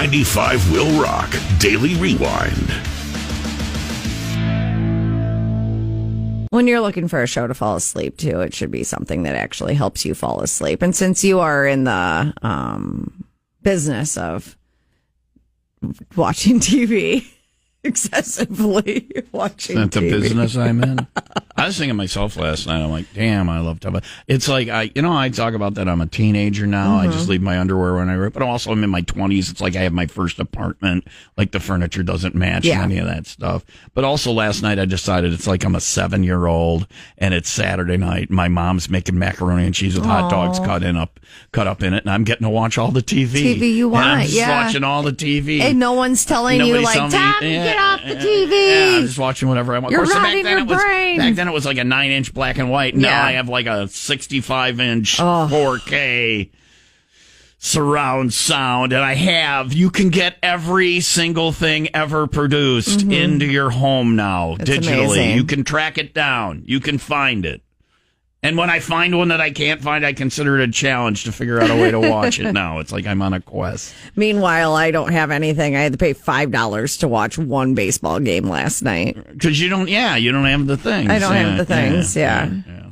95 Will Rock Daily Rewind. When you're looking for a show to fall asleep to, it should be something that actually helps you fall asleep. And since you are in the business of watching TV, excessively watching Isn't that the TV. business I'm in? I was thinking to myself last night, I'm like, damn, I love television. It's like, I talk about that I'm a teenager now. I just leave my underwear when I rip, but also I'm in my 20s. It's like I have my first apartment. Like the furniture doesn't match any of that stuff. But also last night I decided it's like I'm a 7-year-old and it's Saturday night. My mom's making macaroni and cheese with hot dogs cut up in it, and I'm getting to watch all the TV. TV you want, and I'm just watching all the TV. And no one's telling you, like, Tom, get off the TV. Yeah, I'm just watching whatever I want. You're of course, rotting your brain. Back then it was like a 9-inch black and white. Now I have like a 65-inch 4K surround sound, and you can get every single thing ever produced into your home now digitally. Amazing. You can track it down. You can find it. And when I find one that I can't find, I consider it a challenge to figure out a way to watch it now. It's like I'm on a quest. Meanwhile, I don't have anything. I had to pay $5 to watch one baseball game last night. Because you don't have the things. I don't have the things,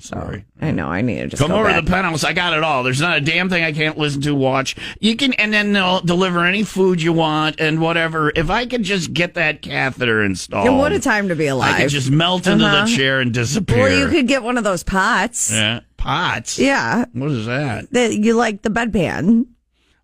sorry. I know, I need to just Come go over back. to the penthouse. I got it all. There's not a damn thing I can't listen to, watch. You can, and then they'll deliver any food you want and whatever. If I could just get that catheter installed. And what a time to be alive. I could just melt into the chair and disappear. Or you could get one of those pots. Yeah. Pots? Yeah. What is that? You like the bedpan.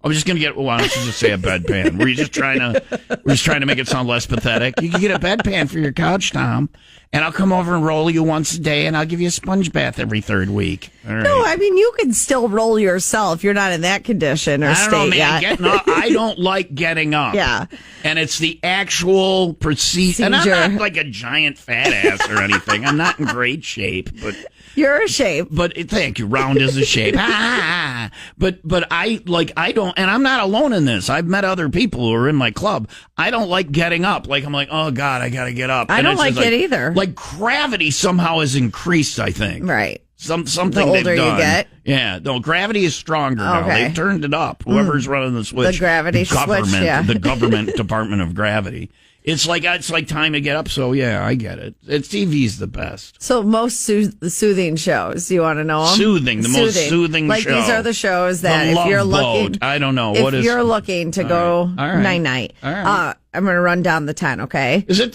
I'm just gonna get. Well, why don't you just say a bedpan? We're just trying to make it sound less pathetic. You can get a bedpan for your couch, Tom, and I'll come over and roll you once a day, and I'll give you a sponge bath every third week. All right. No, I mean you can still roll yourself. You're not in that condition or I don't know, state man. yet. I don't like getting up. Yeah, and it's the actual procedure. And I'm not like a giant fat ass or anything. I'm not in great shape, but. You're a shape. But thank you. Round is a shape. But I don't, and I'm not alone in this. I've met other people who are in my club. I don't like getting up. Like, I'm like, oh God, I got to get up. I don't like it either. Like gravity somehow has increased, I think. Right. Something the older they've done. you get. Yeah. No, gravity is stronger now. They've turned it up. Whoever's running the switch. The gravity switch, yeah. The government Department of Gravity. It's like time to get up. So yeah, I get it. TV's the best. So most soothing shows. You want to know them? Soothing, most soothing like show. These are the shows that the if Love you're Boat. looking, I don't know if you're looking to go night night. All right. I'm going to run down the 10. Okay. Is it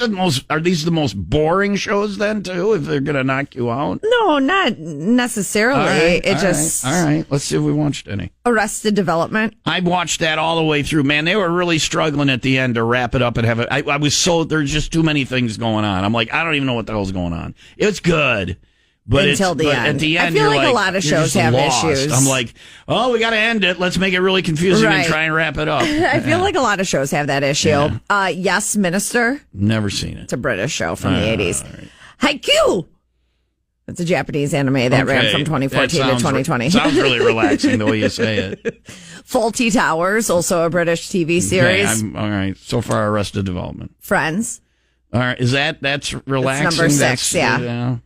are these the most boring shows then too? If they're going to knock you out? No, not necessarily. All right. Let's see if we watched any. Arrested Development. I watched that all the way through. Man, they were really struggling at the end to wrap it up and have it. I was there's just too many things going on. I'm like, I don't even know what the hell's going on. It's good. But until the end. At the end, I feel you're like a lot of shows have lost. issues. I'm like, oh, we got to end it. Let's make it really confusing and try and wrap it up. I feel like a lot of shows have that issue. Yeah. Yes, Minister. Never seen it. It's a British show from the 80s. Right. Haikyuu. It's a Japanese anime that ran from 2014 to 2020. Sounds really relaxing the way you say it. Fawlty Towers, also a British TV series. Okay, all right. So far, Arrested Development. Friends. All right. That's relaxing? That's number 6, yeah.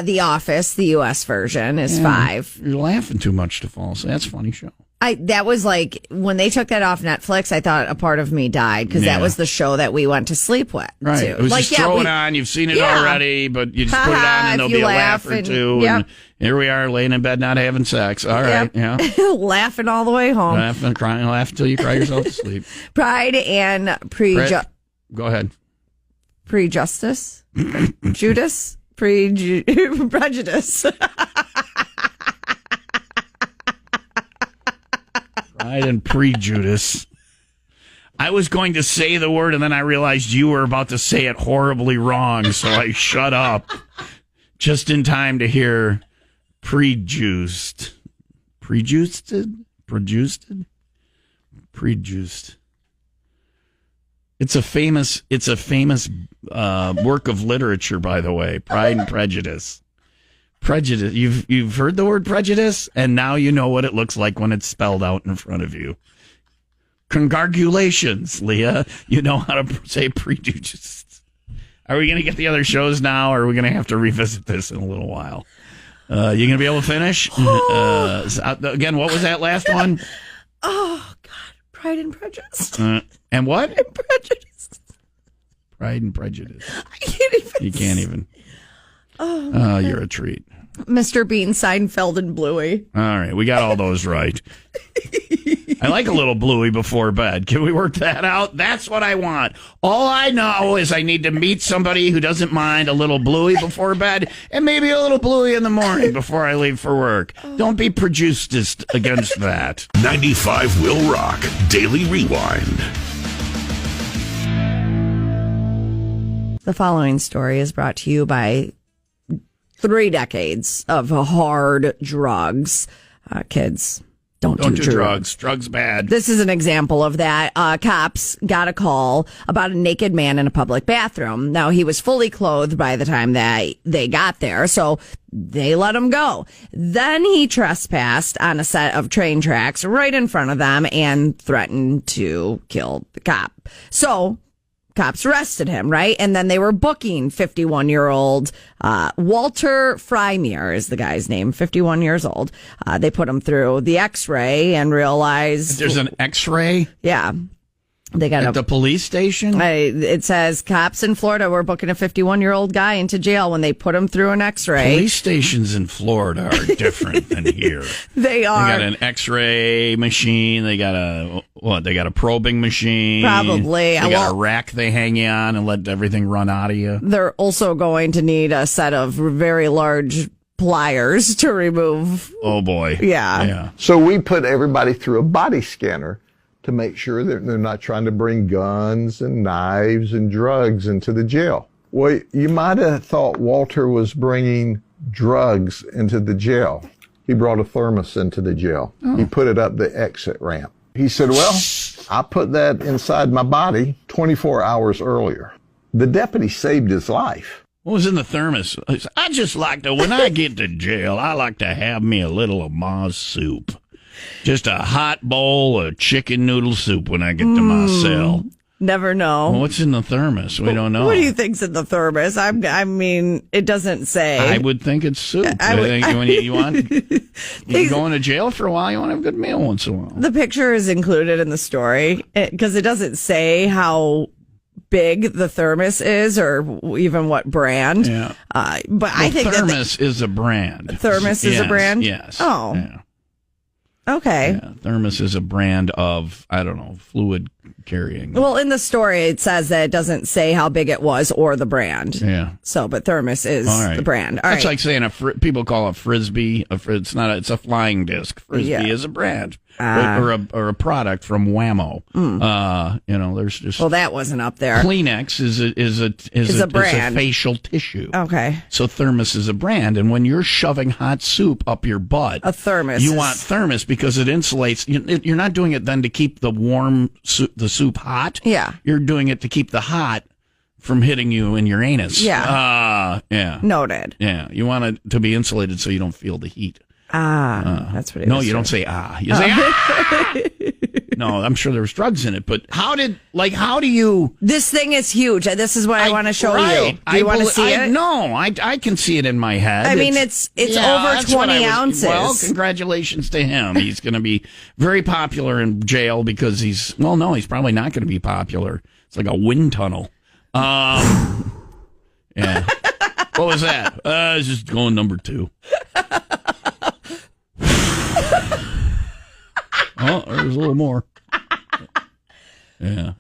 The Office, the U.S. version, is 5. You're laughing too much to fall asleep. That's a funny show. That was like, when they took that off Netflix, I thought a part of me died because that was the show that we went to sleep with. Right. Too. It was just throw it on. You've seen it already, but you just put it on and there'll be a laugh or two. And here we are laying in bed not having sex. All right. Yeah. Laughing all the way home. Laughing, crying, laugh until you cry yourself to sleep. Pride and Go ahead. Prejudice? Judas? Prejudice. Pride and Prejudice. I was going to say the word, and then I realized you were about to say it horribly wrong, so I shut up just in time to hear Prejuiced. Prejuiced? It's a famous work of literature, by the way. Pride and Prejudice. Prejudice. You've heard the word prejudice, and now you know what it looks like when it's spelled out in front of you. Congratulations, Leah. You know how to say prejudice. Are we going to get the other shows now, or are we going to have to revisit this in a little while? You going to be able to finish? Again, what was that last one? Oh, God. Pride and Prejudice. And what? And Prejudice. Pride and Prejudice. I can't even. You can't even. Oh, you're a treat. Mr. Bean, Seinfeld, and Bluey. All right, we got all those right. I like a little Bluey before bed. Can we work that out? That's what I want. All I know is I need to meet somebody who doesn't mind a little Bluey before bed and maybe a little Bluey in the morning before I leave for work. Don't be prejudiced against that. 95 Will Rock Daily Rewind. The following story is brought to you by 3 decades of hard drugs. Kids, don't do drugs. Drugs bad. This is an example of that. Cops got a call about a naked man in a public bathroom. Now, he was fully clothed by the time that they got there, so they let him go. Then he trespassed on a set of train tracks right in front of them and threatened to kill the cop. So cops arrested him, right? And then they were booking 51-year-old Walter Frymere is the guy's name, 51 years old. They put him through the X-ray and realized... There's an X-ray? Yeah. They got at the police station? It says cops in Florida were booking a 51-year-old guy into jail when they put him through an X-ray. Police stations in Florida are different than here. They are. They got an X-ray machine. They got a probing machine. Probably. They got a rack they hang you on and let everything run out of you. They're also going to need a set of very large pliers to remove. Oh boy. Yeah. So we put everybody through a body scanner to make sure that they're not trying to bring guns and knives and drugs into the jail. Well, you might have thought Walter was bringing drugs into the jail. He brought a thermos into the jail. He put it up the exit ramp. He said, well, I put that inside my body 24 hours earlier. The deputy saved his life. What was in the thermos? I just like to, when I get to jail, I like to have me a little of Ma's soup. Just a hot bowl of chicken noodle soup when I get to my cell. Never know. Well, what's in the thermos? We don't know. What do you think's in the thermos? I mean, it doesn't say. I would think it's soup. I think when you go into jail for a while, you want to have a good meal once in a while. The picture is included in the story because it doesn't say how big the thermos is or even what brand. Yeah. But I think thermos is a brand. Thermos is a brand? Yes. Oh. Yeah. Okay. Yeah, thermos is a brand of, I don't know, fluid carrying. Well, in the story, it says that it doesn't say how big it was or the brand. Yeah. So, but thermos is the brand. All That's right. like saying people call a frisbee. It's not. It's a flying disc. Frisbee is a brand or a product from Whammo. There's just. Well, that wasn't up there. Kleenex is a brand. Is a facial tissue. Okay. So thermos is a brand, and when you're shoving hot soup up your butt, a thermos. You want thermos because it insulates. You're not doing it then to keep the the soup hot. Yeah. You're doing it to keep the hot from hitting you in your anus. Yeah. Yeah. Noted. Yeah. You want it to be insulated so you don't feel the heat. That's what it is. No, you don't say You say ah. No, I'm sure there was drugs in it, but how do you? This thing is huge. This is what I want to show you. Do you want to see it? No, I can see it in my head. I mean, it's over 20 ounces. Well, congratulations to him. He's going to be very popular in jail because he's probably not going to be popular. It's like a wind tunnel. Yeah. What was that? It's just going number 2. Oh, there's a little more. Yeah.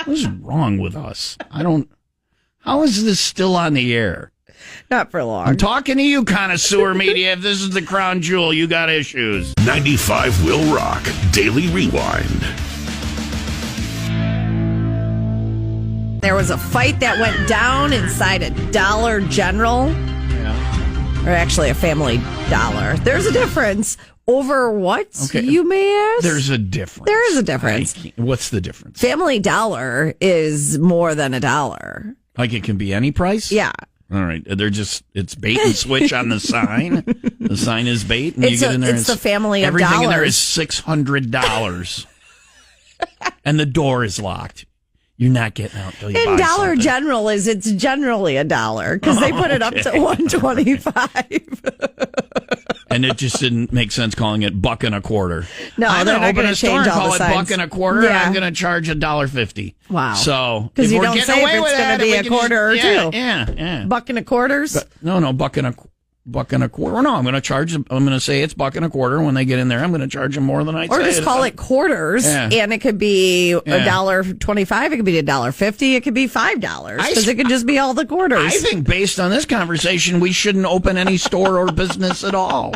What is wrong with us? How is this still on the air? Not for long. I'm talking to you, connoisseur media. If this is the crown jewel, you got issues. 95 Will Rock Daily Rewind. There was a fight that went down inside a Dollar General. Or actually a Family Dollar. There's a difference. Over what, you may ask? There's a difference. There is a difference. What's the difference? Family Dollar is more than $1. Like it can be any price? Yeah. All right. It's bait and switch on the sign. The sign is bait. And you get in there. It's the family of everything dollars. in there is $600. And the door is locked. You're not getting out until you buy Dollar something. General it's generally $1 because they put it up to $1.25. And it just didn't make sense calling it $1.25. No, I'm they're going to not open gonna a store change and all call the it signs. $1.25. Yeah. I'm going to charge $1.50. Wow. So because you we're don't getting say if away with it's going that, to be we a can quarter or just, two. Yeah. $1.25. No, $1.25. No, I'm going to charge them. I'm going to say it's $1.25. When they get in there, I'm going to charge them more than I say. Or just call it quarters, Yeah. and it could be $1.25. It could be $1.50. It could be $5 because it could just be all the quarters. I think based on this conversation, we shouldn't open any store or business at all.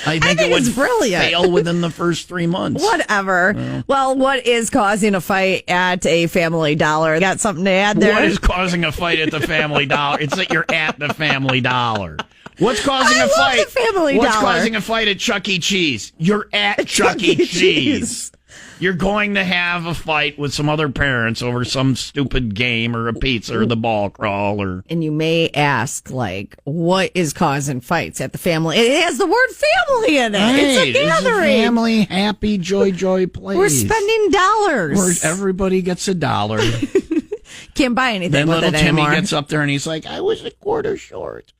I think it would it's brilliant. fail within the first 3 months. Whatever. Well, what is causing a fight at a Family Dollar? Got something to add there? What is causing a fight at the Family Dollar? It's that you're at the Family Dollar. What's causing a fight? The Family What's Dollar. causing a fight at Chuck E. Cheese? You're at Chuck E. Cheese. You're going to have a fight with some other parents over some stupid game or a pizza or the ball crawl or. And you may ask, like, what is causing fights at the family? It has the word family in it. It's a gathering. It's a family, happy, joy place. We're spending dollars. Where everybody gets $1. Can't buy anything Then with little it Timmy anymore. gets up there and he's like, I was a quarter short.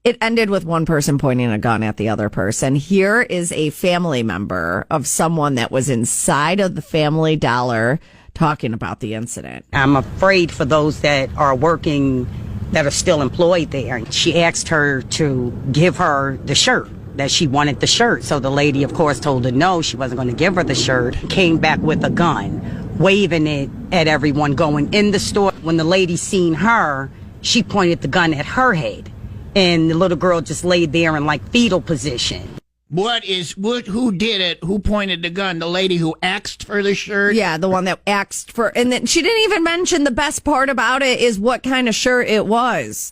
It ended with one person pointing a gun at the other person. Here is a family member of someone that was inside of the Family Dollar talking about the incident. I'm afraid for those that are working, that are still employed there. She asked her to give her the shirt, that she wanted the shirt. So the lady, of course, told her no, she wasn't going to give her the shirt. Came back with a gun, waving it at everyone going in the store. When the lady seen her, she pointed the gun at her head. And the little girl just laid there in like fetal position. Who did it? Who pointed the gun? The lady who asked for the shirt? Yeah, the one that asked for, and then she didn't even mention the best part about it is what kind of shirt it was.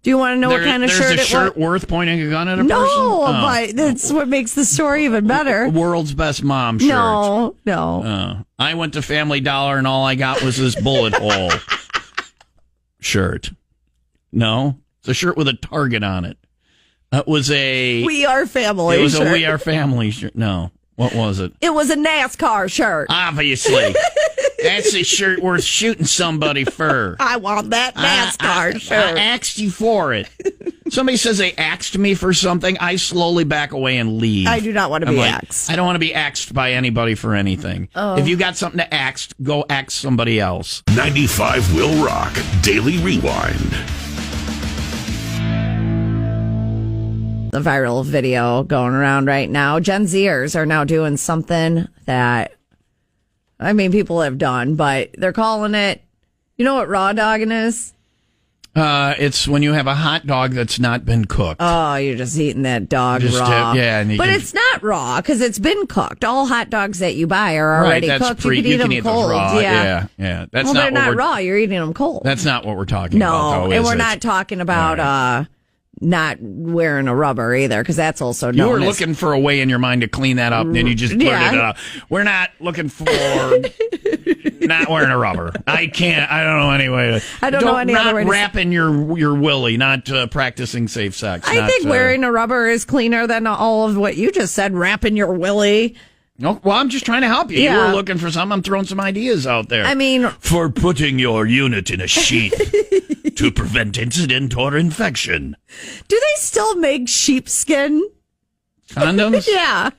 Do you want to know what kind of shirt it was? There's a shirt worth pointing a gun at a person? No, but that's what makes the story even better. World's best mom shirt. No. I went to Family Dollar and all I got was this bullet hole shirt. No? It's a shirt with a target on it. It was a We Are Family It was shirt. a We Are Family shirt. No. What was it? It was a NASCAR shirt. Obviously. That's a shirt worth shooting somebody for. I want that NASCAR shirt. I asked you for it. Somebody says they axed me for something, I slowly back away and leave. I do not want to be axed. I don't want to be axed by anybody for anything. Oh. If you got something to axe, go axe somebody else. 95 Will Rock Daily Rewind. The viral video going around right now. Gen Zers are now doing something that, I mean, people have done, but they're calling it, you know what raw dogging is? It's when you have a hot dog that's not been cooked. Oh, you're just eating that dog Just, raw. and but it's not raw because it's been cooked. All hot dogs that you buy are already right, that's cooked. You can eat them those cold. raw. Yeah. That's Well, not they're what not we're, raw. You're eating them cold. That's not what we're talking about, No, though, and is we're it? not talking about not wearing a rubber either, because that's also known You were as- looking for a way in your mind to clean that up, and then you just blurted it out. We're not looking for not wearing a rubber. I don't know any way to. I don't know any other way to- Not wrapping your willy, not practicing safe sex. I think wearing a rubber is cleaner than all of what you just said, wrapping your willy. No, well, I'm just trying to help you. Yeah. You were looking for something. I'm throwing some ideas out there. I mean, For putting your unit in a sheath to prevent incident or infection. do they still make sheepskin? Condoms? Yeah.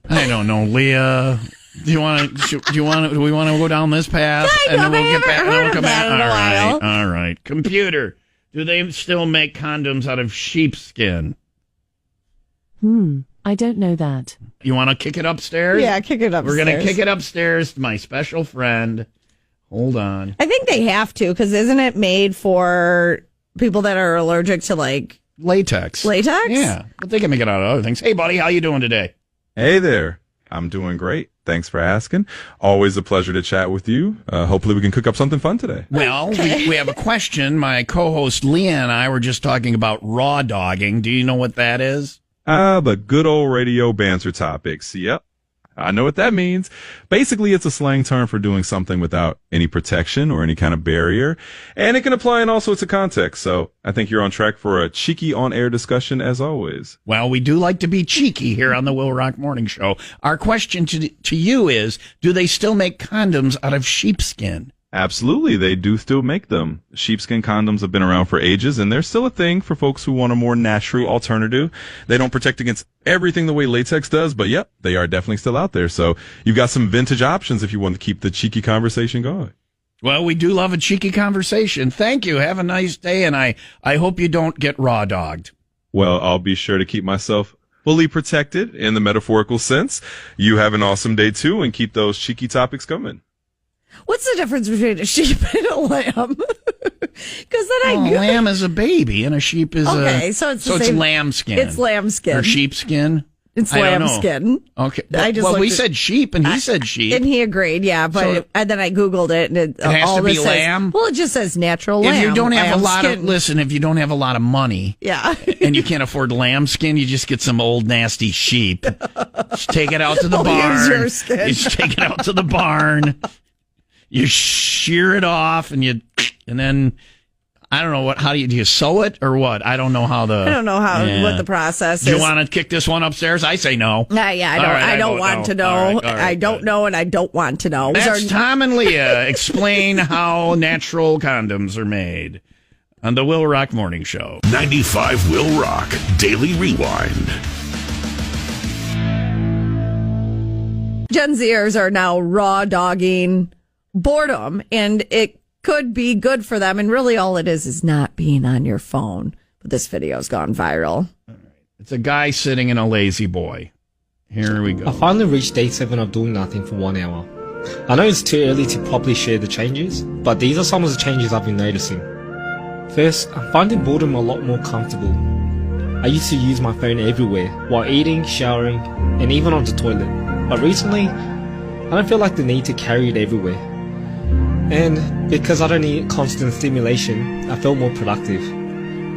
I don't know, Leah. Do we want to go down this path Kind of. I haven't heard of that in a while. All right. Computer. Do they still make condoms out of sheepskin? I don't know that. You want to kick it upstairs? Yeah, kick it upstairs. We're going to kick it upstairs to my special friend. Hold on. I think they have to, because isn't it made for people that are allergic to, like, Latex. latex? Yeah, but they can make it out of other things. Hey, buddy, how you doing today? Hey there. I'm doing great. Thanks for asking. Always a pleasure to chat with you. Hopefully we can cook up something fun today. Well, we have a question. My co-host Leah and I were just talking about raw dogging. Do you know what that is? The good old radio banter topics. Yep. I know what that means. Basically, it's a slang term for doing something without any protection or any kind of barrier. And it can apply in all sorts of contexts. So I think you're on track for a cheeky on-air discussion as always. Well, we do like to be cheeky here on the Will Rock Morning Show. Our question to you is, do they still make condoms out of sheepskin? Absolutely, they do still make them. Sheepskin condoms have been around for ages, and they're still a thing for folks who want a more natural alternative. They don't protect against everything the way latex does, but yep, they are definitely still out there. So you've got some vintage options if you want to keep the cheeky conversation going. Well, we do love a cheeky conversation. Thank you. Have a nice day, and I hope you don't get raw dogged. Well, I'll be sure to keep myself fully protected in the metaphorical sense. You have an awesome day, too, and keep those cheeky topics coming. What's the difference between a sheep and a lamb? Because then a lamb is a baby, and a sheep is so it's the same. It's lambskin. It's lambskin. Or sheepskin. It's lambskin. Okay. Well, we said sheep, and he said sheep. And he agreed, yeah. But and then I Googled it, and it has all to be says, lamb? Well, it just says natural lamb. If you don't have lambskin. if you don't have a lot of money, yeah, and you can't afford lambskin, you just get some old nasty sheep. Just take it out to the barn. Use your skin. You just take it out to the barn. You shear it off, and then I don't know how do you sew it or what? I don't know how what the process is. Do you want to kick this one upstairs? I say no. Yeah, I don't want to know. All right, I don't know, and I don't want to know. That's Tom and Leah explain how natural condoms are made on the WIIL Rock Morning Show. 95 WIIL Rock Daily Rewind. Gen Zers are now raw dogging boredom, and it could be good for them. And really all it is not being on your phone. But this video's gone viral. It's a guy sitting in a lazy boy. Here we go. I finally reached day 7 of doing nothing for 1 hour. I know it's too early to properly share the changes, but these are some of the changes I've been noticing. First, I'm finding boredom a lot more comfortable. I used to use my phone everywhere, while eating, showering, and even on the toilet. But recently, I don't feel like the need to carry it everywhere. And because I don't need constant stimulation, I feel more productive.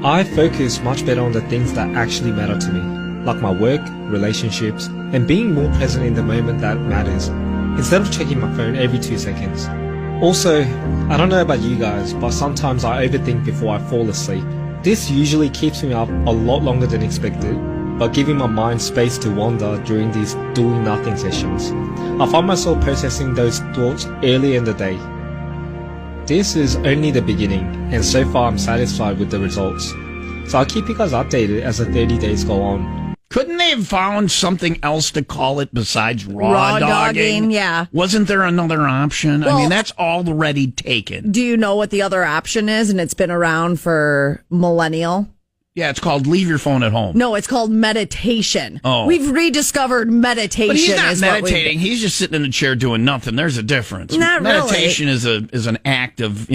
I focus much better on the things that actually matter to me, like my work, relationships, and being more present in the moment that matters, instead of checking my phone every 2 seconds. Also, I don't know about you guys, but sometimes I overthink before I fall asleep. This usually keeps me up a lot longer than expected, but giving my mind space to wander during these doing nothing sessions. I find myself processing those thoughts early in the day. This is only the beginning, and so far I'm satisfied with the results. So I'll keep you guys updated as the 30 days go on. Couldn't they have found something else to call it besides raw dogging? Yeah. Wasn't there another option? Well, I mean, that's already taken. Do you know what the other option is? And it's been around for millennial. Yeah, it's called leave your phone at home. No, it's called meditation. Oh. We've rediscovered meditation. But he's not meditating. He's just sitting in a chair doing nothing. There's a difference. Not meditation is an act of,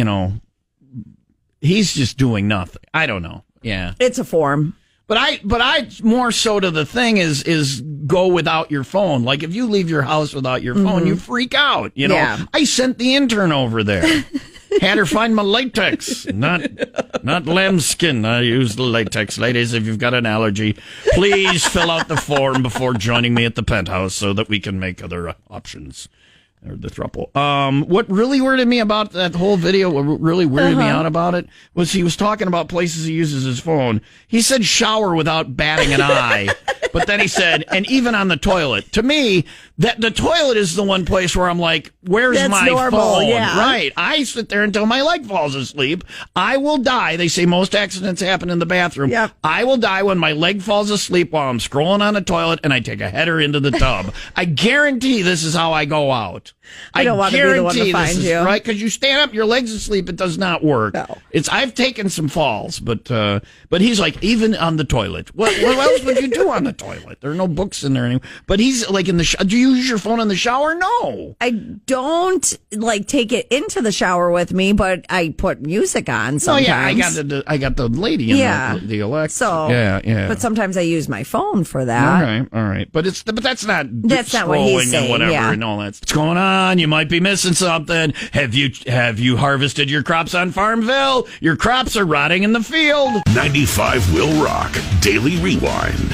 he's just doing nothing. I don't know. Yeah. It's a form. But I more so to the thing is go without your phone. Like if you leave your house without your phone, you freak out. Yeah. I sent the intern over there. Had her find my latex, not lambskin. I use the latex. Ladies, if you've got an allergy, please fill out the form before joining me at the penthouse so that we can make other options. Or the throuple. What really weirded me about that whole video, what really weirded me out about it, was he was talking about places he uses his phone. He said shower without batting an eye. But then he said, and even on the toilet. To me, that the toilet is the one place where I'm like, where's That's my normal, phone? yeah. Right. I sit there until my leg falls asleep. I will die. They say most accidents happen in the bathroom. Yep. I will die when my leg falls asleep while I'm scrolling on a toilet and I take a header into the tub. I guarantee this is how I go out. I don't want to be the one to find you. Right, because you stand up, your leg's asleep, it does not work. No. I've taken some falls, but he's like, even on the toilet. What else would you do on the toilet? There are no books in there anymore. But he's like in the do you use your phone in the shower? No. I don't take it into the shower with me, but I put music on sometimes. Oh yeah, I got the lady in the Alexa. So yeah. But sometimes I use my phone for that. All right. But that's not what he's saying. And whatever and all that. What's going on? You might be missing something. Have you harvested your crops on Farmville? Your crops are rotting in the field. 95 WIIL Rock Daily Rewind.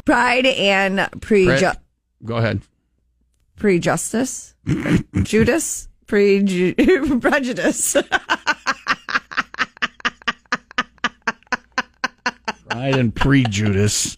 Pride and Go ahead. Prejudice? Judas? Prejudice. Pride and Prejudice.